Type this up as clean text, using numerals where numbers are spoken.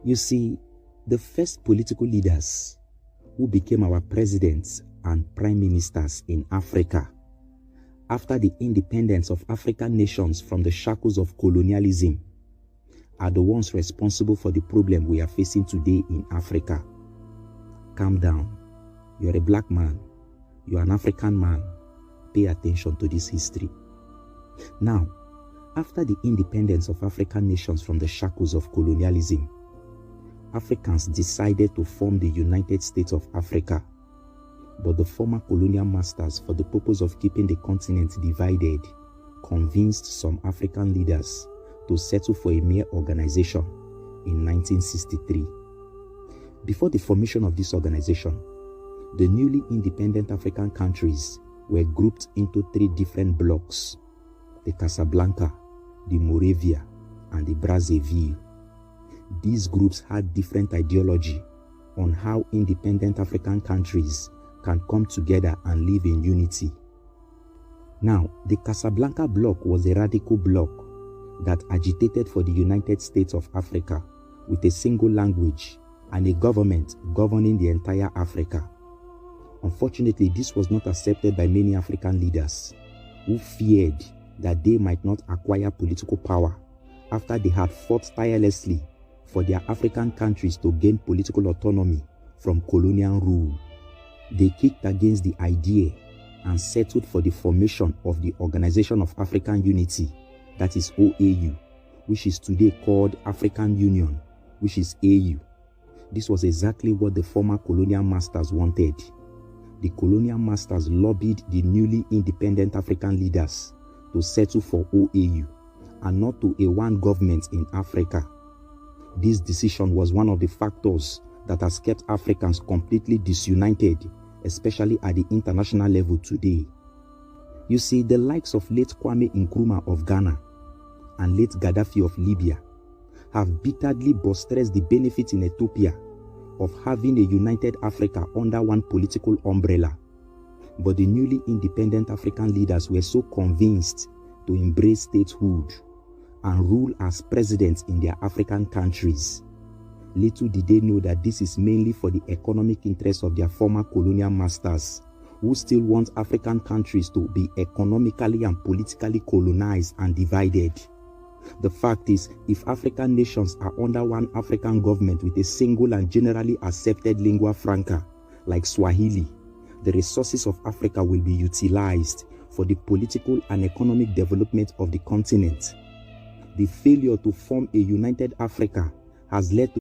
You see, the first political leaders who became our presidents and prime ministers in Africa after the independence of African nations from the shackles of colonialism are the ones responsible for the problem we are facing today in Africa. Calm down. You're a black man. You're an African man. Pay attention to this history. Now, after the independence of African nations from the shackles of colonialism, Africans decided to form the United States of Africa. But the former colonial masters, for the purpose of keeping the continent divided, convinced some African leaders to settle for a mere organization in 1963. Before the formation of this organization, the newly independent African countries were grouped into three different blocks: the Casablanca, the Moravia, and the Brazzaville. These groups had different ideology on how independent African countries can come together and live in unity. Now, the Casablanca bloc was a radical bloc that agitated for the United States of Africa with a single language and a government governing the entire Africa. Unfortunately, this was not accepted by many African leaders who feared that they might not acquire political power after they had fought tirelessly for their African countries to gain political autonomy from colonial rule. They kicked against the idea and settled for the formation of the Organization of African Unity, that is OAU, which is today called African Union, which is AU. This was exactly what the former colonial masters wanted. The colonial masters lobbied the newly independent African leaders to settle for OAU and not to a one government in Africa. This decision was one of the factors that has kept Africans completely disunited, especially at the international level today. You see, the likes of late Kwame Nkrumah of Ghana and late Gaddafi of Libya have bitterly buttressed the benefit in Ethiopia of having a united Africa under one political umbrella. But the newly independent African leaders were so convinced to embrace statehood and rule as presidents in their African countries. Little did they know that this is mainly for the economic interests of their former colonial masters, who still want African countries to be economically and politically colonized and divided. The fact is, if African nations are under one African government with a single and generally accepted lingua franca, like Swahili, the resources of Africa will be utilized for the political and economic development of the continent. The failure to form a united Africa has led to